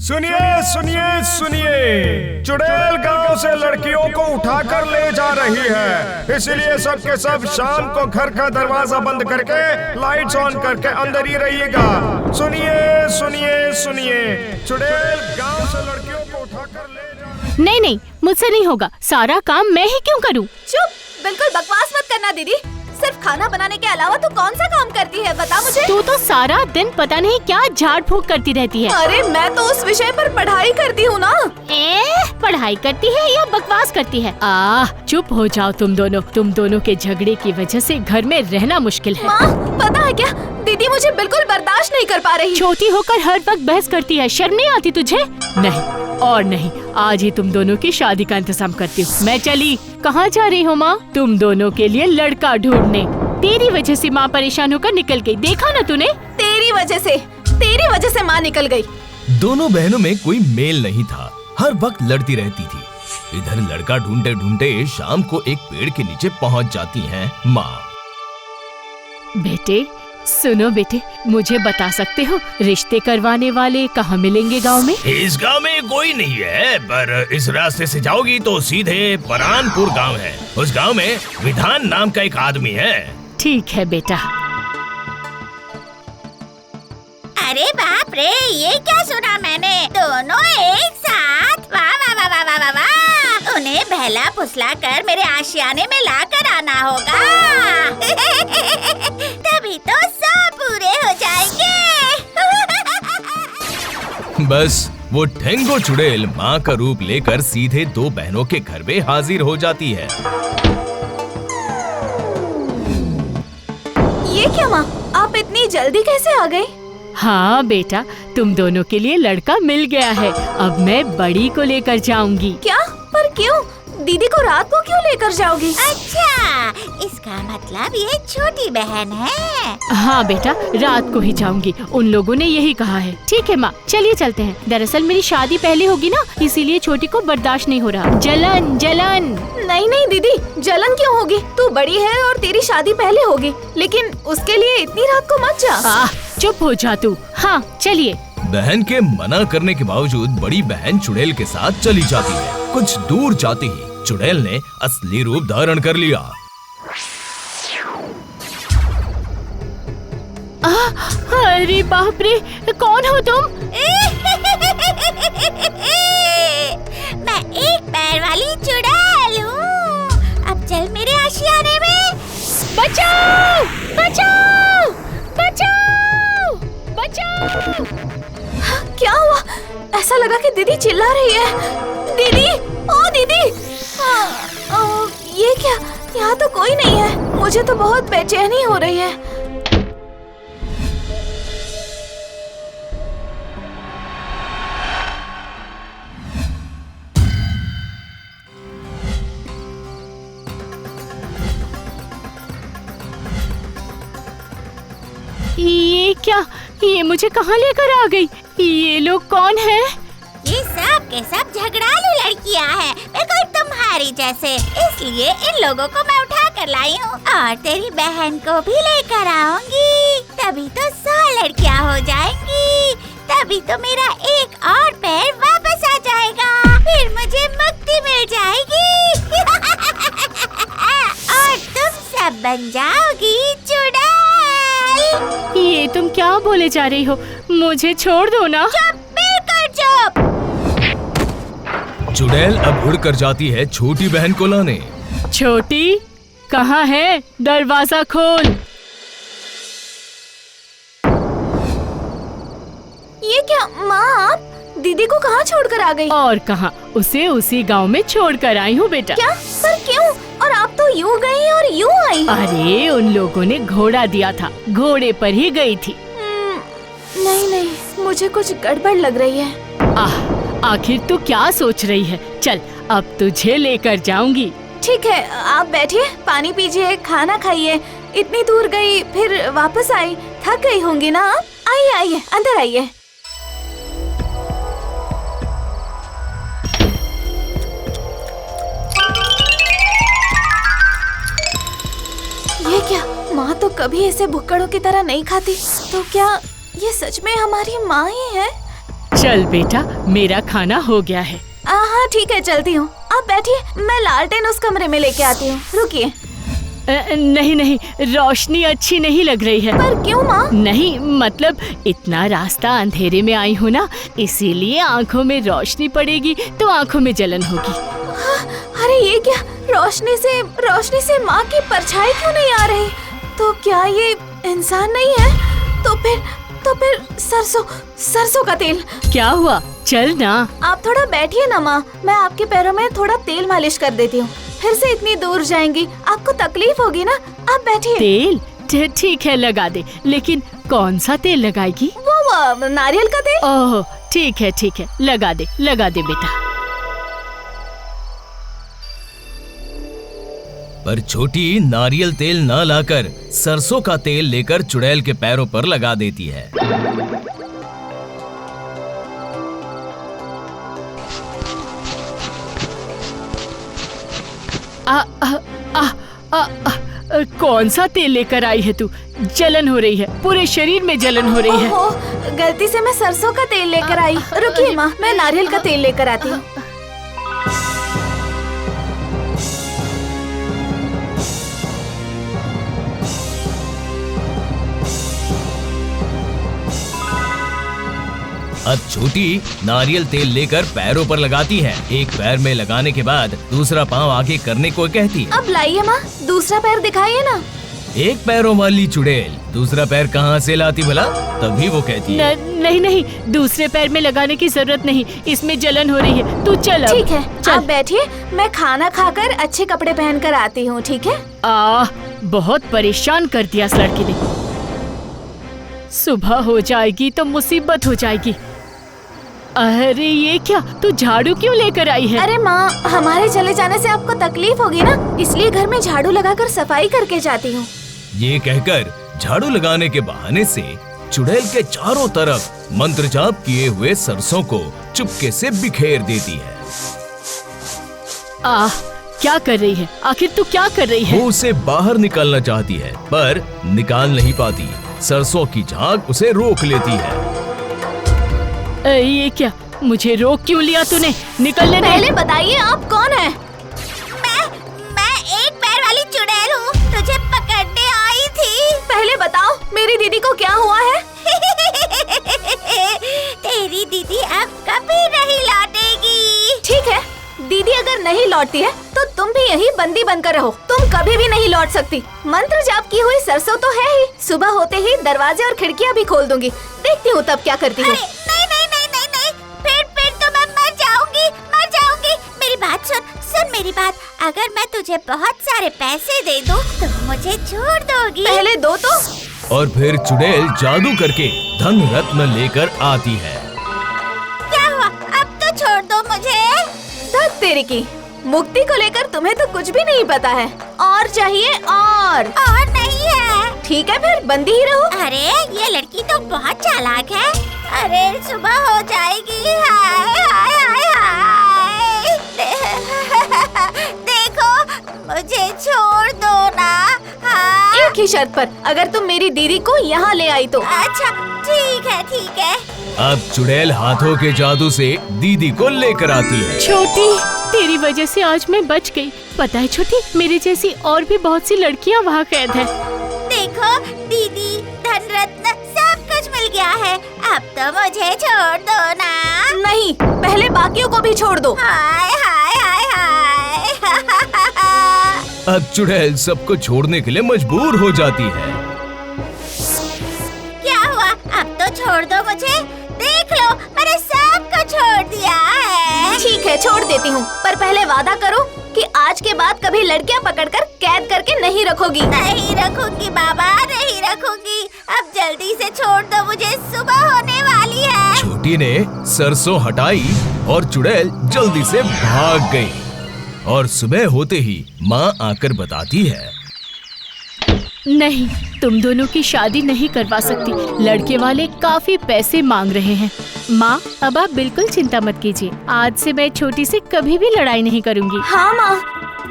सुनिए सुनिए सुनिए, चुड़ैल गांव से लड़कियों को उठाकर ले जा रही है, इसलिए सब के सब शाम को घर का दरवाजा बंद करके लाइट्स ऑन करके अंदर ही रहिएगा। सुनिए सुनिए सुनिए, चुड़ैल गांव से लड़कियों को उठाकर ले जा। नहीं नहीं, मुझसे नहीं होगा, सारा काम मैं ही क्यों करूं? चुप, बिल्कुल बकवास मत करना दीदी। सिर्फ खाना बनाने के अलावा तू कौन सा काम करती है, बता मुझे। तू तो सारा दिन पता नहीं क्या झाड़ फूक करती रहती है। अरे मैं तो उस विषय पर पढ़ाई करती हूँ ना। पढ़ाई करती है या बकवास करती है? चुप हो जाओ तुम दोनों के झगड़े की वजह से घर में रहना मुश्किल है। माँ, पता है क्या, दीदी मुझे बिल्कुल बर्दाश्त नहीं कर पा रही। छोटी होकर हर वक्त बहस करती है, शर्म नहीं आती तुझे? नहीं और नहीं, आज ही तुम दोनों की शादी का इंतजाम करती हूँ। मैं चली। कहाँ जा रही हो माँ? तुम दोनों के लिए लड़का ढूंढने। तेरी वजह से माँ परेशान होकर निकल गई, देखा ना तूने? तेरी वजह से माँ निकल गई। दोनों बहनों में कोई मेल नहीं था, हर वक्त लड़ती रहती थी। इधर लड़का ढूंढते ढूंढते शाम को एक पेड़ के नीचे पहुंच जाती हैं माँ। बेटे सुनो बेटे, मुझे बता सकते हो रिश्ते करवाने वाले कहाँ मिलेंगे गांव में? इस गांव में कोई नहीं है, पर इस रास्ते से जाओगी तो सीधे परानपुर गांव है। उस गांव में विधान नाम का एक आदमी है। ठीक है बेटा। अरे बाप रे, ये क्या सुना मैंने? दोनों एक साथ? वाह वाह वाह वाह वाह वाह। उन्हें बहला फुसला कर मेरे आशियाने में लाकर आना होगा। तभी तो सब पूरे हो जाएंगे। बस वो ढेंगो चुड़ैल माँ का रूप लेकर सीधे दो बहनों के घर में हाजिर हो जाती है। ये क्या माँ, आप इतनी जल्दी कैसे आ गई? हाँ बेटा, तुम दोनों के लिए लड़का मिल गया है, अब मैं बड़ी को लेकर जाऊंगी। क्या? पर क्यों? दीदी को रात को क्यों लेकर जाओगी? अच्छा, इसका मतलब ये छोटी बहन है। हाँ बेटा, रात को ही जाऊंगी, उन लोगों ने यही कहा है। ठीक है माँ, चलिए चलते हैं। दरअसल मेरी शादी पहले होगी ना, इसीलिए छोटी को बर्दाश्त नहीं हो रहा। जलन जलन। नहीं नहीं दीदी, जलन क्यों होगी? तू बड़ी है और तेरी शादी पहले होगी, लेकिन उसके लिए इतनी रात को मत जा। चुप हो जा तू। हाँ चलिए। बहन के मना करने के बावजूद बड़ी बहन चुड़ैल के साथ चली जाती है। कुछ दूर जाते ही चुड़ैल ने असली रूप धारण कर लिया। अरे बाप रे, कौन हो तुम? मैं एक पैर वाली चुड़ैल हूँ। अब चल मेरे आशियाने में। बचाओ बचाओ बचाओ बचाओ। क्या हुआ? ऐसा लगा कि दीदी चिल्ला रही है। दीदी, ओ दीदी। ये क्या? यहाँ तो कोई नहीं है, मुझे तो बहुत बेचैनी हो रही है। ये क्या? ये मुझे कहाँ लेकर आ गई? ये लोग कौन है? ये सब के सब झगड़ालू लड़कियाँ हैं, बिल्कुल तुम्हारी जैसे। इसलिए इन लोगों को मैं उठा कर लाई हूँ और तेरी बहन को भी लेकर आऊंगी। तभी तो 100 लड़कियाँ हो जाएंगी। तभी तो मेरा एक और पैर वापस आ जाएगा। फिर मुझे मुक्ति मिल जाएगी। और तुम सब बन जाओगी चुड़ैल। ये तुम क्या बोले जा रही हो? मुझे छोड़ दो ना। चुप, बिल्कुल चुप। चुड़ैल अब उड़ कर जाती है छोटी बहन को लाने। छोटी कहाँ है? दरवाजा खोल। ये क्या माँ, आप दीदी को कहाँ छोड़कर आ गई? और कहाँ, उसे उसी गांव में छोड़कर आई हूँ बेटा। क्या? पर क्यों? और आप तो यूँ गई और यूँ आई। अरे उन लोगों ने घोड़ा दिया था, घोड़े पर ही गई थी। नहीं नहीं, मुझे कुछ गड़बड़ लग रही है। आखिर तू क्या सोच रही है? चल अब तुझे लेकर जाऊंगी। ठीक है, आप बैठिए, पानी पीजिए, खाना खाइए। इतनी दूर गई फिर वापस आई, थक गई होंगी ना आप? आइए आइए, अंदर आइए। ये क्या? माँ तो कभी ऐसे भुक्कड़ों की तरह नहीं खाती, तो क्या ये सच में हमारी माँ ही है? चल बेटा, मेरा खाना हो गया है। हाँ ठीक है, चलती हूँ। आप बैठिए, मैं लालटेन उस कमरे में लेके आती हूँ। रुकिए। नहीं नहीं, रोशनी अच्छी नहीं लग रही है। पर क्यों माँ? नहीं मतलब इतना रास्ता अंधेरे में आई हूँ ना, इसीलिए आँखों में रोशनी पड़ेगी तो आँखों में जलन होगी। अरे ये क्या, रोशनी से माँ की परछाई क्यों नहीं आ रही? तो क्या ये इंसान नहीं है? तो फिर सरसों का तेल। क्या हुआ, चल ना। आप थोड़ा बैठिए ना माँ, मैं आपके पैरों में थोड़ा तेल मालिश कर देती हूँ। फिर से इतनी दूर जाएंगी, आपको तकलीफ होगी ना। आप बैठिए। तेल ठीक है, लगा दे, लेकिन कौन सा तेल लगाएगी? वो नारियल का तेल। ओह ठीक है, लगा दे बेटा। पर छोटी नारियल तेल न लाकर सरसों का तेल लेकर चुड़ैल के पैरों पर लगा देती है। कौन सा तेल लेकर आई है तू? जलन हो रही है, पूरे शरीर में जलन हो रही है। ओहो, गलती से मैं सरसों का तेल लेकर आई। रुकिए माँ, मैं नारियल का तेल लेकर आती हूँ। अब छोटी नारियल तेल लेकर पैरों पर लगाती है। एक पैर में लगाने के बाद दूसरा पाँव आगे करने को कहती है। अब लाइए माँ, दूसरा पैर दिखाइए ना। एक पैरों वाली चुड़ैल दूसरा पैर कहाँ से लाती भला? तभी वो कहती है नहीं, दूसरे पैर में लगाने की जरूरत नहीं, इसमें जलन हो रही है। तू चल अब। ठीक है, चल। आप बैठिए, मैं खाना खाकर अच्छे कपड़े पहनकर आती हूँ। ठीक है। बहुत परेशान कर दिया इस लड़की ने। सुबह हो जाएगी तो मुसीबत हो जाएगी। अरे ये क्या, तू झाड़ू क्यों लेकर आई है? अरे माँ, हमारे चले जाने से आपको तकलीफ होगी ना, इसलिए घर में झाड़ू लगाकर सफाई करके जाती हूँ। ये कहकर झाड़ू लगाने के बहाने से चुड़ैल के चारों तरफ मंत्र जाप किए हुए सरसों को चुपके से बिखेर देती है। क्या कर रही है? आखिर तू क्या कर रही है? वो उसे बाहर निकालना चाहती है पर निकाल नहीं पाती। सरसों की झाग उसे रोक लेती है। ये क्या, मुझे रोक क्यों लिया तूने? निकलने दे। पहले बताइए आप कौन है? मैं एक पैर वाली चुड़ैल हूँ, तुझे पकड़ने आई थी। पहले बताओ मेरी दीदी को क्या हुआ है? तेरी दीदी अब कभी नहीं लौटेगी। ठीक है, दीदी अगर नहीं लौटती है तो तुम भी यही बंदी बनकर रहो। तुम कभी भी नहीं लौट सकती। मंत्र जाप की हुई सरसों तो है ही, सुबह होते ही दरवाजे और खिड़कियाँ भी खोल दूंगी। देखती हूँ तब क्या करती है। फिर तो मैं मर जाऊंगी। मेरी बात सुन मेरी बात। अगर मैं तुझे बहुत सारे पैसे दे दूं तो मुझे छोड़ दोगी? पहले दो तो। और फिर चुड़ैल जादू करके धन रत्न लेकर आती है। क्या हुआ? अब तो छोड़ दो मुझे। धत तेरी की, मुक्ति को लेकर तुम्हें तो कुछ भी नहीं पता है। और चाहिए और नहीं है। ठीक है, फिर बंदी ही रहो। अरे ये लड़की तो बहुत चालाक है। अरे सुबह हो जाएगी। हाय हाय हाय हाय। देखो, मुझे छोड़ दो ना। हाँ। एक ही शर्त पर, अगर तुम मेरी दीदी को यहाँ ले आई तो। अच्छा ठीक है। अब चुड़ैल हाथों के जादू से दीदी को लेकर आती है। छोटी, तेरी वजह से आज मैं बच गई। पता है छोटी, मेरी जैसी और भी बहुत सी लड़कियाँ वहाँ कैद है। देखो दीदी, धन रत्न सब कुछ मिल गया है। अब तो मुझे छोड़ दो ना। नहीं, पहले बाकियों को भी छोड़ दो। हाय हाय हाय हाय। अब चुड़ैल सबको छोड़ने के लिए मजबूर हो जाती है। क्या हुआ? अब तो छोड़ दो मुझे। देख लो, मैंने सबको छोड़ दिया है। ठीक है, छोड़ देती हूँ, पर पहले वादा करो कि आज के बाद कभी लड़कियाँ पकड़कर कैद करके नहीं रखोगी। नहीं रखूंगी बाबा, नहीं रखूंगी। अब जल्दी से छोड़ दो मुझे, सुबह होने वाली है। छोटी ने सरसों हटाई और चुड़ैल जल्दी से भाग गई। और सुबह होते ही माँ आकर बताती है, नहीं, तुम दोनों की शादी नहीं करवा सकती। लड़के वाले काफी पैसे मांग रहे हैं। माँ, अब आप बिल्कुल चिंता मत कीजिए। आज से मैं छोटी से कभी भी लड़ाई नहीं करूँगी। हाँ माँ,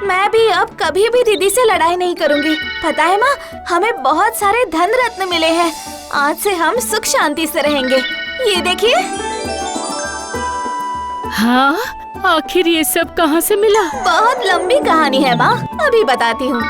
मैं भी अब कभी भी दीदी से लड़ाई नहीं करूँगी। पता है माँ, हमें बहुत सारे धन रत्न मिले हैं। आज से हम सुख शांति से रहेंगे। ये देखिए। हाँ, आखिर ये सब कहाँ से मिला? बहुत लंबी कहानी है माँ, अभी बताती हूँ।